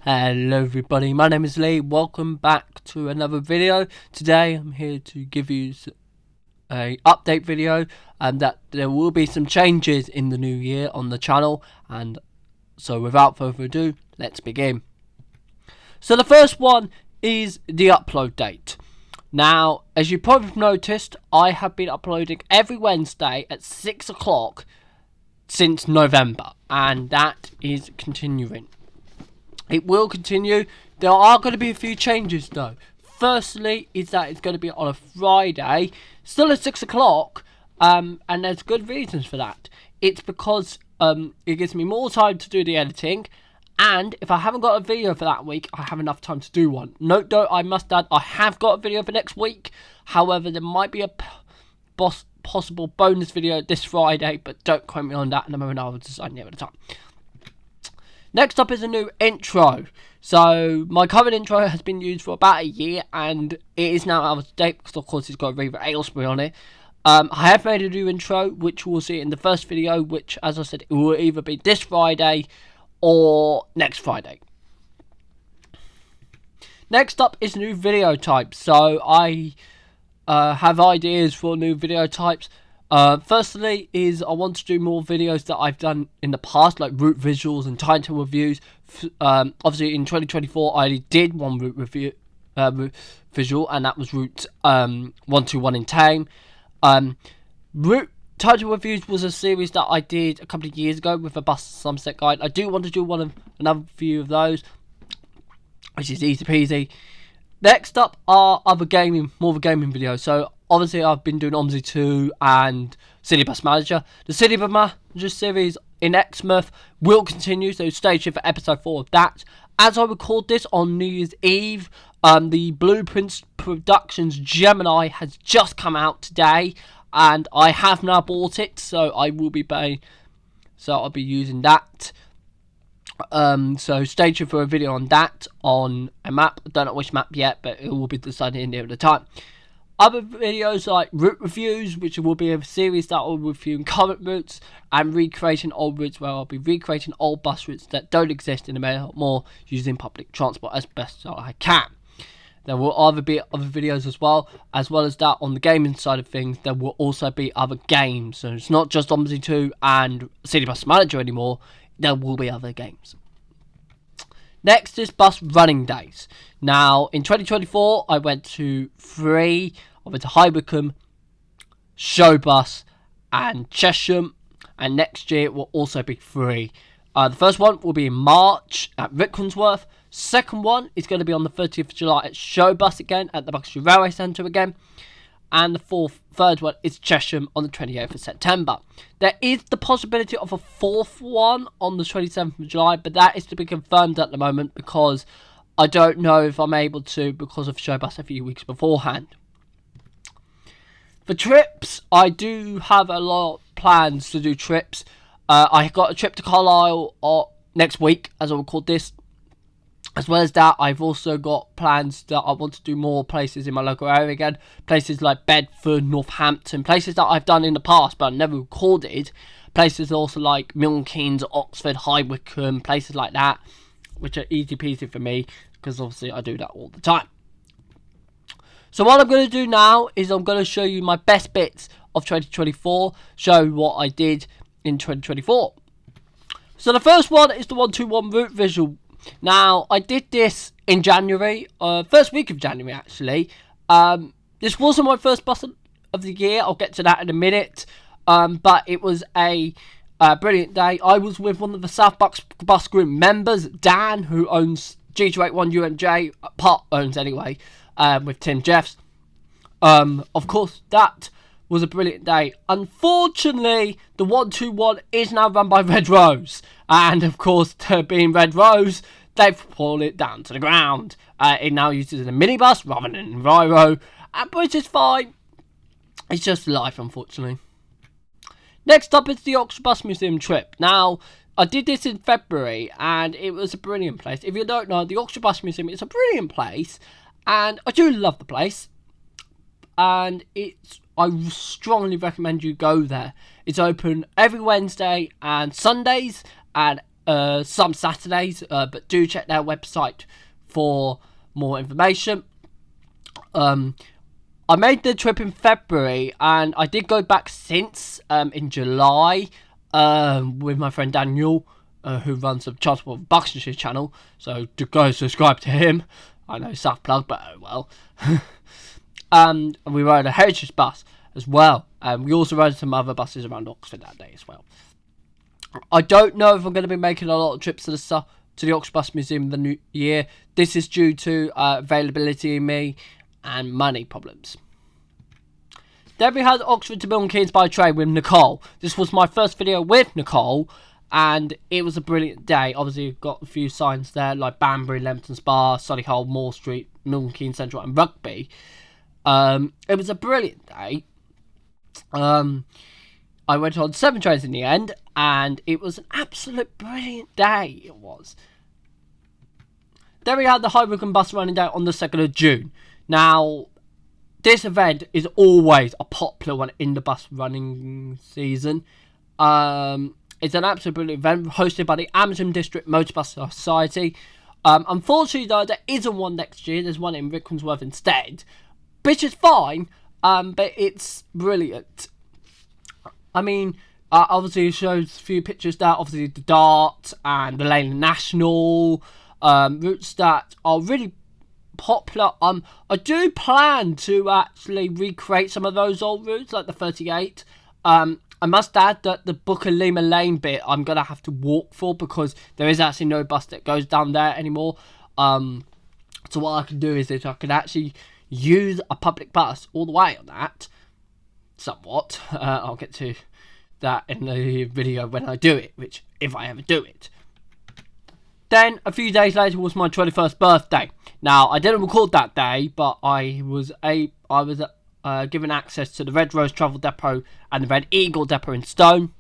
Hello everybody, my name is Lee. Welcome back to another video. Today I'm here to give you a update video and that there will be some changes in the new year on the channel, and so without further ado, let's begin. So the first one is the upload date. Now, as you probably have noticed, I have been uploading every Wednesday at 6 o'clock since November, and that is continuing. It will continue. There are going to be a few changes though. Firstly is that it's going to be on a Friday, still at 6 o'clock, and there's good reasons for that. It's because it gives me more time to do the editing, and if I haven't got a video for that week, I have enough time to do one. Note though, I must add, I have got a video for next week. However, there might be a possible bonus video this Friday, but don't quote me on that at the moment. I will decide near the time. Next up is a new intro. So my current intro has been used for about a year and it is now out of date because of course it's got Reva Aylesbury on it. I have made a new intro which we'll see in the first video, which as I said it will either be this Friday or next Friday. Next up is new video types. So I have ideas for new video types. Firstly is I want to do more videos that I've done in the past, like route visuals and title reviews. Obviously in 2024 I only did one route review route visual, and that was route 121 in Tame. Route title reviews was a series that I did a couple of years ago with a Bus Sunset guide. I do want to do another few of those, which is easy peasy. Next up are other more of a gaming videos. So obviously I've been doing OMSI 2 and City Bus Manager. The City Bus Manager series in Exmouth will continue, so stay tuned for episode 4 of that. As I record this on New Year's Eve, the Blueprints Productions Gemini has just come out today, and I have now bought it, so I will be paying. So I'll be using that. So stay tuned for a video on that on a map. I don't know which map yet, but it will be decided near the time. Other videos like route reviews, which will be a series that will review current routes and recreating old routes, where I'll be recreating old bus routes that don't exist in the more using public transport as best as I can. There will either be other videos as well as that on the gaming side of things. There will also be other games, so it's not just OMSI 2 and City Bus Manager anymore. There will be other games. Next is bus running days. Now, in 2024, I went to 3. I went to High Wycombe, Showbus, and Chesham. And next year it will also be 3. The first one will be in March at Rickmansworth. Second one is going to be on the 30th of July at Showbus again, at the Buckinghamshire Railway Centre again. And the third one is Chesham on the 28th of September. There is the possibility of a fourth one on the 27th of July, but that is to be confirmed at the moment because I don't know if I'm able to because of Showbus a few weeks beforehand. For trips, I do have a lot of plans to do trips. I got a trip to Carlisle next week as I record this. As well as that, I've also got plans that I want to do more places in my local area again. Places like Bedford, Northampton, places that I've done in the past but never recorded. Places also like Milton Keynes, Oxford, High Wycombe, places like that, which are easy peasy for me because obviously I do that all the time. So what I'm going to do now is I'm going to show you my best bits of 2024, show what I did in 2024. So the first one is the 121 route visual. Now, I did this in January, first week of January actually. This wasn't my first bus of the year, I'll get to that in a minute. But it was a brilliant day. I was with one of the South Bucks Bus Group members, Dan, who owns G281 UMJ, part owns anyway, with Tim Jeffs. Of course, that was a brilliant day. Unfortunately, the 121 is now run by Red Rose. And of course, being Red Rose, they've pulled it down to the ground. It now uses a minibus rather than Enviro, which is fine. It's just life, unfortunately. Next up is the Oxford Bus Museum trip. Now, I did this in February, and it was a brilliant place. If you don't know, the Oxford Bus Museum is a brilliant place, and I do love the place. And I strongly recommend you go there. It's open every Wednesday and Sundays, and some Saturdays, but do check their website for more information. I made the trip in February, and I did go back since in July with my friend Daniel, who runs the Transport of Buckinghamshire channel. So to go subscribe to him. I know, self plug, but oh well. And we rode a heritage bus as well. We also rode some other buses around Oxford that day as well. I don't know if I'm going to be making a lot of trips to the Oxford Bus Museum in the new year. This is due to availability in me and money problems. Then we had Oxford to Milton Keynes by train with Nicole. This was my first video with Nicole, and it was a brilliant day. Obviously, you've got a few signs there like Banbury, Leamington Spa, Solihull, Moore Street, Milton Keynes Central, and Rugby. It was a brilliant day. I went on 7 trains in the end, and it was an absolute brilliant day. It was. Then we had the High Wycombe bus running down on the 2nd of June. Now, this event is always a popular one in the bus running season. It's an absolute brilliant event hosted by the Amazon District Motor Bus Society. Unfortunately, though, there isn't one next year. There's one in Rickmansworth instead, which is fine, but it's brilliant. I mean, obviously it shows a few pictures there. Obviously, the Dart and the Leyland National routes that are really popular. I do plan to actually recreate some of those old routes, like the 38. I must add that the Booker Lima Lane bit I'm gonna have to walk for, because there is actually no bus that goes down there anymore. So what I can do is I can actually use a public bus all the way on that. Somewhat. I'll get to that in the video when I do it, which if I ever do it. Then a few days later was my 21st birthday. Now I didn't record that day, but I was given access to the Red Rose Travel Depot and the Red Eagle Depot in Stone.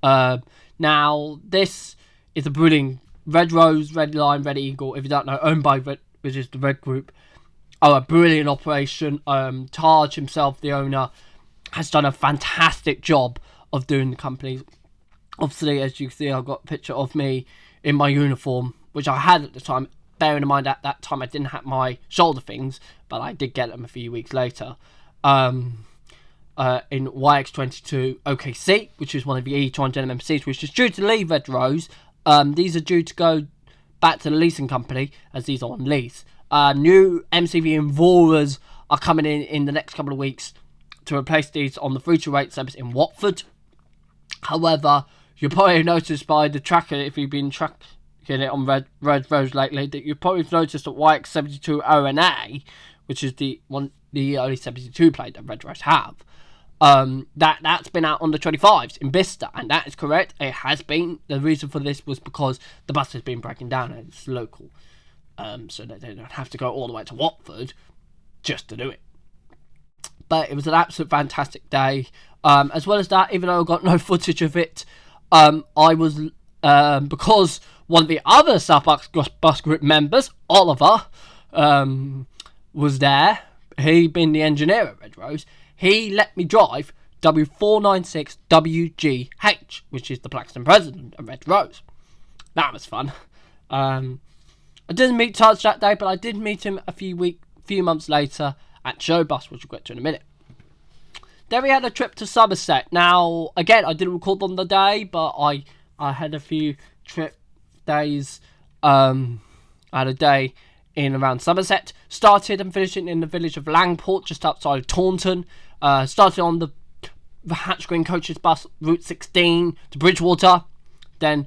Now this is a brilliant Red Rose, Red Lion, Red Eagle. If you don't know, owned by Red, which is the Red Group. A brilliant operation. Taj himself, the owner, has done a fantastic job of doing the company. Obviously, as you can see, I've got a picture of me in my uniform, which I had at the time. Bearing in mind at that time I didn't have my shoulder things, but I did get them a few weeks later. In YX22 OKC, which is one of the E200 MMCs, which is due to leave Red Rose. These are due to go back to the leasing company, as these are on lease. New MCV Envoras are coming in the next couple of weeks to replace these on the free to rate service in Watford. However, you'll probably notice by the tracker, if you've been tracking it on Red Rose lately, that you've probably noticed that YX72 ONA, which is the only 72 plate that Red Rose have, that's been out on the 25s in Bicester, and that is correct. It has been. The reason for this was because the bus has been breaking down and it's local, so that they don't have to go all the way to Watford just to do it. But it was an absolute fantastic day. As well as that, even though I got no footage of it, I was, because one of the other South Bus Group members, Oliver, was there. He being the engineer at Red Rose, he let me drive W496WGH, which is the Plaxton president of Red Rose. That was fun. I didn't meet Taj that day, but I did meet him a few months later at Showbus, which we'll get to in a minute. Then we had a trip to Somerset. Now, again, I didn't record on the day, but I had a few trip days. I had a day in around Somerset. Started and finished in the village of Langport, just outside of Taunton. Started on the Hatch Green Coaches bus, Route 16 to Bridgewater. Then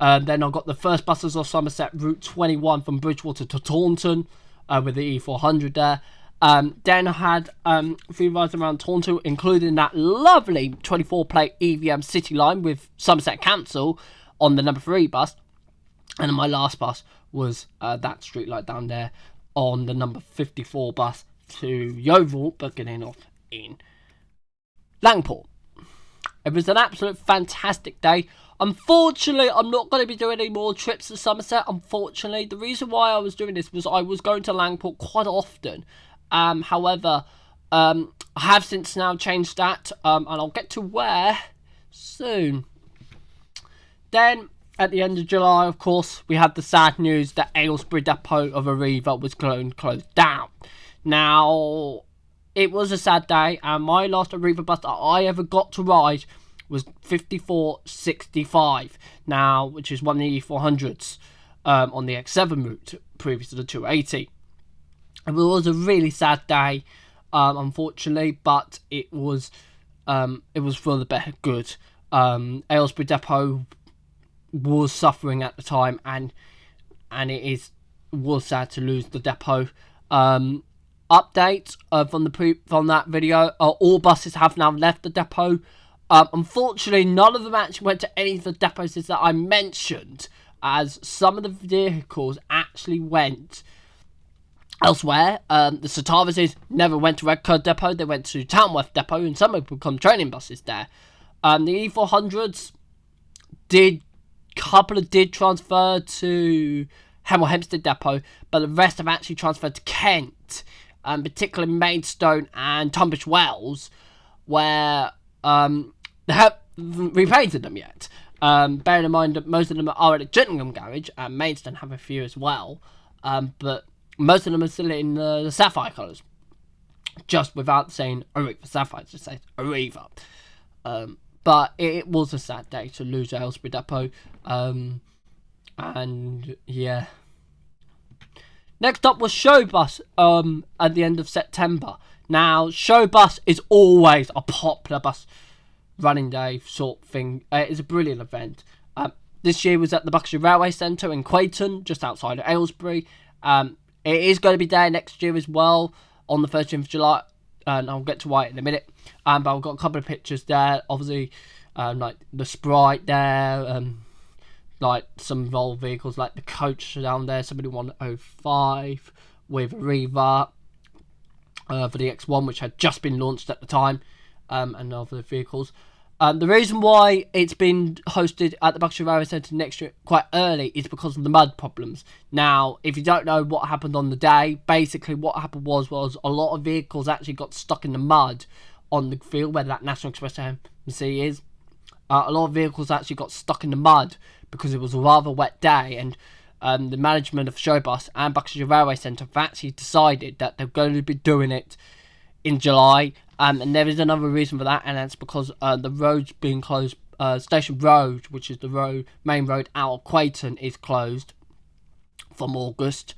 I got the first buses off Somerset, Route 21 from Bridgewater to Taunton, with the E400 there. Then I had a few rides around Taunton, including that lovely 24 plate EVM City Line with Somerset Council on the number 3 bus. And my last bus was that street light down there on the number 54 bus to Yeovil, but getting off in Langport. It was an absolute fantastic day. Unfortunately, I'm not going to be doing any more trips to Somerset. Unfortunately, the reason why I was doing this was I was going to Langport quite often. However, I have since now changed that, and I'll get to where soon. Then at the end of July, of course, we had the sad news that Aylesbury depot of Arriva was closed down. Now, it was a sad day, and my last Arriva bus that I ever got to ride was 5465, now, which is one of the E400s on the X7 route, previous to the 280. And it was a really sad day, unfortunately, but it was for the better good. Aylesbury depot was suffering at the time, and it was sad to lose the depot. Update from that video: all buses have now left the depot. Unfortunately, none of them actually went to any of the depots that I mentioned, as some of the vehicles actually went elsewhere. The Satavises never went to Redcar depot; they went to Tamworth depot, and some have become training buses there. The E400s did transfer to Hemel Hempstead depot, but the rest have actually transferred to Kent, particularly Maidstone and Tunbridge Wells, where they haven't repainted them yet. Bearing in mind that most of them are at the Gillingham garage, and Maidstone have a few as well, but most of them are still in the sapphire colours, just without saying Arriva Sapphire, just say Arriva. But it was a sad day to lose Aylesbury depot, and yeah. Next up was Showbus at the end of September. Now, Showbus is always a popular bus running day sort of thing. It's a brilliant event. This year was at the Buckinghamshire Railway Centre in Quayton, just outside of Aylesbury. It is going to be there next year as well, on the 13th of July. And I'll get to why in a minute. But I've got a couple of pictures there. Obviously, like the Sprite there. Like some Volvo vehicles, like the coach down there. 7105 with Arriva for the X1, which had just been launched at the time. And other vehicles. The reason why it's been hosted at the Buckinghamshire Railway Centre next year quite early is because of the mud problems. Now, if you don't know what happened on the day, basically what happened was a lot of vehicles actually got stuck in the mud on the field where that National Express MC is. A lot of vehicles actually got stuck in the mud because it was a rather wet day, and the management of Showbus and Buckinghamshire Railway Centre have actually decided that they're going to be doing it in July. And there is another reason for that, and that's because the road's being closed. Station Road, which is the main road out of Quayton, is closed from August.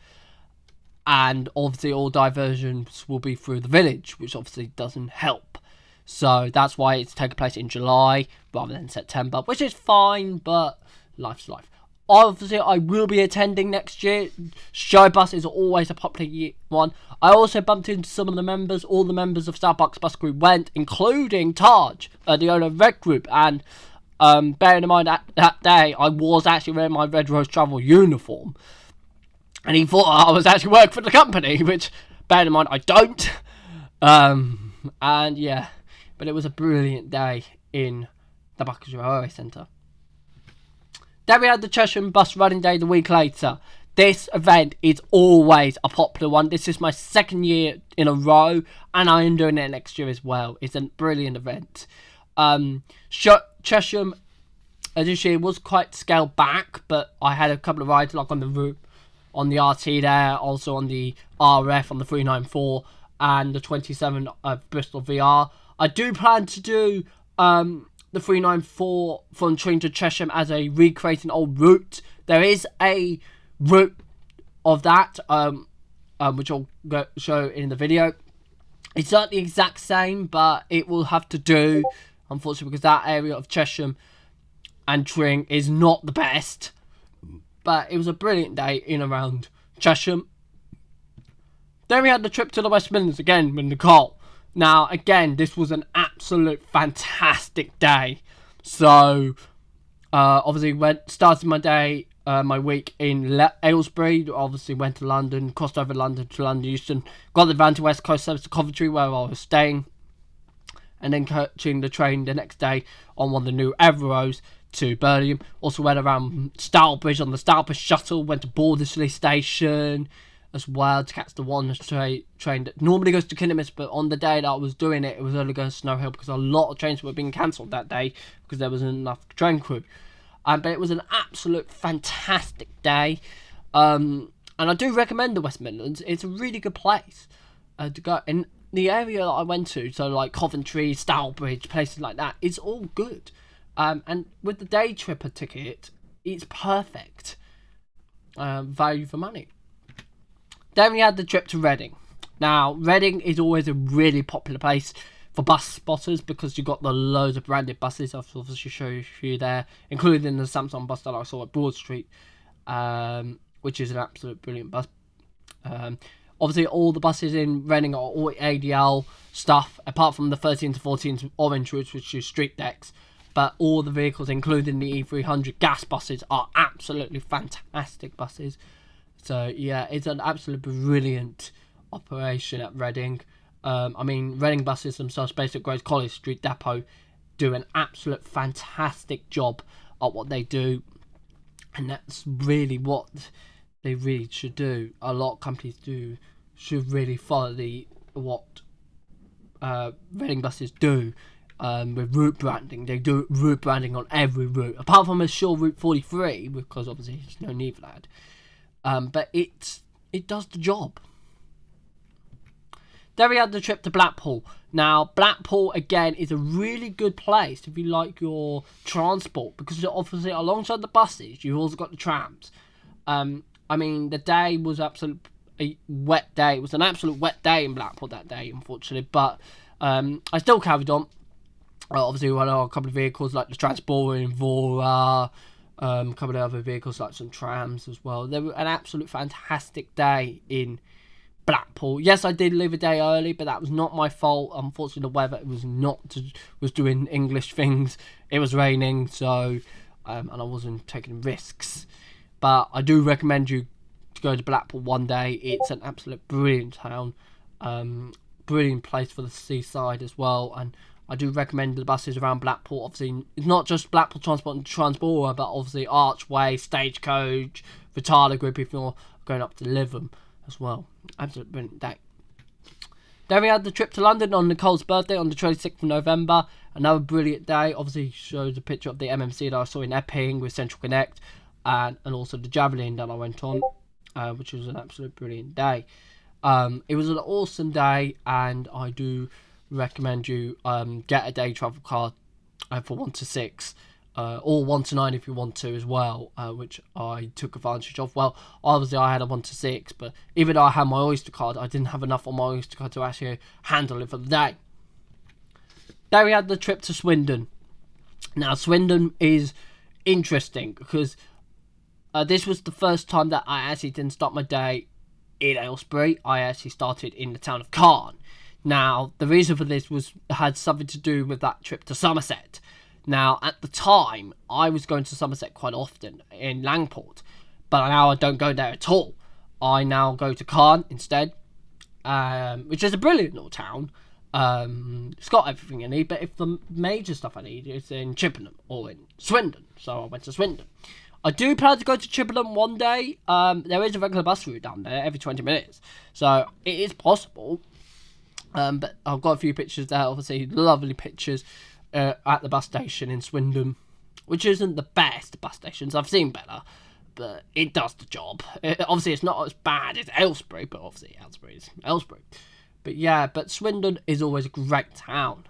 And obviously all diversions will be through the village, which obviously doesn't help. So that's why it's taking place in July rather than September, which is fine, but life's life. Obviously, I will be attending next year. Showbus is always a popular one. I also bumped into some of the members. All the members of South Bucks Bus Group went, including Taj, the owner of Red Group. And bearing in mind that day, I was actually wearing my Red Rose Travel uniform. And he thought I was actually working for the company, which, bearing in mind, I don't. And yeah, but it was a brilliant day in the Buckinghamshire Railway Centre. Then we had the Chesham Bus Running Day the week later. This event is always a popular one. This is my second year in a row, and I am doing it next year as well. It's a brilliant event. Chesham this year was quite scaled back, but I had a couple of rides like on the route, on the RT there, also on the RF on the 394 and the 27 of Bristol VR. I do plan to do the 394 from Tring to Chesham as a recreating old route. There is a route of that, which I'll show in the video. It's not the exact same, but it will have to do, unfortunately, because that area of Chesham and Tring is not the best. But it was a brilliant day in around Chesham. Then we had the trip to the West Midlands again with Nicole. Now, again, this was an absolute fantastic day. So, obviously, started my day, my week in Aylesbury. Obviously, went to London, crossed over London to London Euston. Got the van to West Coast Service to Coventry, where I was staying. And then catching the train the next day on one of the new Everos to Birmingham. Also went around Stourbridge on the Stourbridge shuttle. Went to Bordesley Station as well to catch the one train that normally goes to Kinnamis, but on the day that I was doing it, it was only going to Snow Hill because a lot of trains were being cancelled that day because there wasn't enough train crew. but it was an absolute fantastic day. And I do recommend the West Midlands. It's a really good place to go. In the area that I went to, so like Coventry, Stourbridge, places like that, it's all good. And with the day tripper ticket, it's perfect. Value for money. Then we had the trip to Reading. Now, Reading is always a really popular place for bus spotters because you've got the loads of branded buses. I've obviously show you there, including the Samsung bus that I saw at Broad Street, which is an absolute brilliant bus. Obviously, all the buses in Reading are all ADL stuff, apart from the 13 to 14 orange routes, which is street decks. But all the vehicles, including the E300 gas buses, are absolutely fantastic buses. So, yeah, it's an absolute brilliant operation at Reading. I mean, Reading buses themselves, based at Grace College Street Depot, do an absolute fantastic job at what they do. And that's really what they really should do. A lot of companies should really follow what Reading buses do with route branding. They do route branding on every route, apart from a sure Route 43, because obviously there's no need for that. But it does the job. Then we had the trip to Blackpool. Now, Blackpool, again, is a really good place if you like your transport, because obviously alongside the buses, you've also got the trams. I mean, the day was a wet day. It was an absolute wet day in Blackpool that day, unfortunately. But I still carried on. Obviously, we had a couple of vehicles like the Transporter in Vora, a couple of other vehicles like some trams as well. They were an absolute fantastic day in Blackpool. Yes, I did leave a day early, but that was not my fault. Unfortunately, the weather was doing English things. It was raining, so and I wasn't taking risks. But I do recommend you to go to Blackpool one day. It's an absolute brilliant town, brilliant place for the seaside as well. And I do recommend the buses around Blackpool. Obviously, it's not just Blackpool Transport and Transporter, but obviously Archway, Stagecoach, Vitala Group if you're going up to Lytham as well. Absolutely brilliant day. Then we had the trip to London on Nicole's birthday on the 26th of November. Another brilliant day. Obviously shows a picture of the MMC that I saw in Epping with Central Connect, and also the Javelin that I went on, which was an absolute brilliant day. It was an awesome day, and I do recommend you get a day travel card for 1 to 6. Or 1 to 9 if you want to as well, which I took advantage of. Well, obviously I had a 1 to 6, but even though I had my Oyster card, I didn't have enough on my Oyster card to actually handle it for the day. Then we had the trip to Swindon. Now, Swindon is interesting because this was the first time that I actually didn't start my day in Aylesbury. I actually started in the town of Caen. Now, the reason for this had something to do with that trip to Somerset. Now, at the time, I was going to Somerset quite often in Langport, but now I don't go there at all. I now go to Caen instead, which is a brilliant little town. It's got everything I need, but if the major stuff I need is in Chippenham or in Swindon, so I went to Swindon. I do plan to go to Chippenham one day. There is a regular bus route down there every 20 minutes, so it is possible. But I've got a few pictures there, obviously lovely pictures. At the bus station in Swindon, which isn't the best bus stations. I've seen better, but it does the job. Obviously, it's not as bad as Aylesbury, but obviously Aylesbury is Aylesbury. But yeah, but Swindon is always a great town.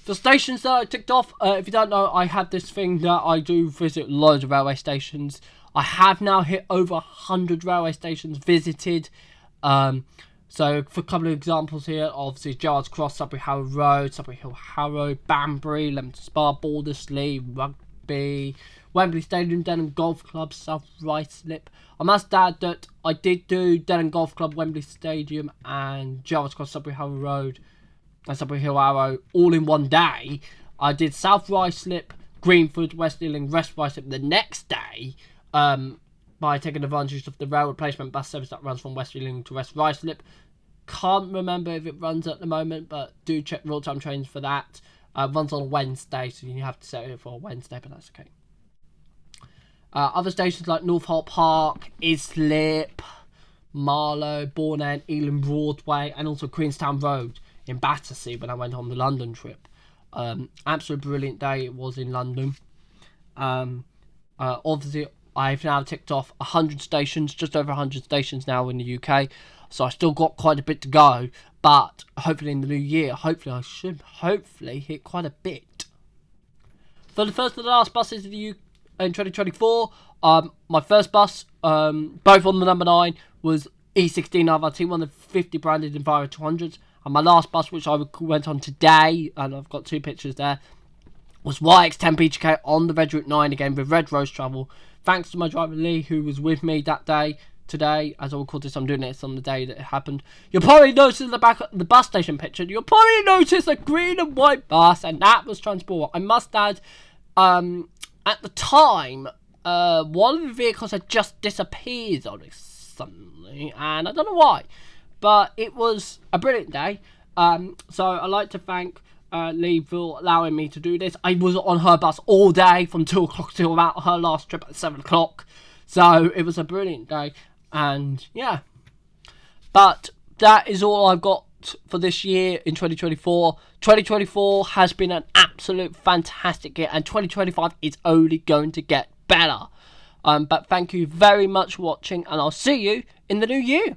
The stations that I ticked off, if you don't know, I have this thing that I do visit loads of railway stations. I have now hit over 100 railway stations visited. So, for a couple of examples here, obviously Gerrards Cross, Sudbury Harrow Road, Sudbury Hill Harrow, Banbury, Leamington Spa, Baldersley, Rugby, Wembley Stadium, Denham Golf Club, South Ruislip. I must add that I did do Denham Golf Club, Wembley Stadium, and Gerrards Cross, Sudbury Harrow Road, and Sudbury Hill Harrow all in one day. I did South Ruislip, Greenford, West Ealing, West Ruislip the next day, by taking advantage of the rail replacement bus service that runs from West Ealing to West Ruislip. Can't remember if it runs at the moment, but do check real-time trains for that. Runs on a Wednesday, so you have to set it for a Wednesday, but that's okay. Other stations like Northolt Park, Islip, Marlow, Bourne End, Ealing Broadway, and also Queenstown Road in Battersea when I went on the London trip. Absolute brilliant day it was in London. Obviously, I've now ticked off 100 stations, just over 100 stations now in the UK. So I still got quite a bit to go. But hopefully in the new year, I should hit quite a bit. For the first and the last buses in 2024, my first bus, both on the number 9, was E16 RRT, one of the 50 branded Enviro 200s. And my last bus, which I went on today, and I've got 2 pictures there, was YX10 PGK on the Red Route 9 again with Red Rose Travel. Thanks to my driver Lee, who was with me that day. Today, as I record this, I'm doing this on the day that it happened. You'll probably notice in the back of the bus station picture, you'll probably notice a green and white bus, and that was Transport. I must add, at the time, one of the vehicles had just disappeared on it suddenly, and I don't know why, but it was a brilliant day. So I'd like to thank Lee for allowing me to do this. I was on her bus all day from 2 o'clock till about her last trip at 7 o'clock. So it was a brilliant day. And yeah. But that is all I've got for this year in 2024. 2024 has been an absolute fantastic year. And 2025 is only going to get better. But thank you very much for watching. And I'll see you in the new year.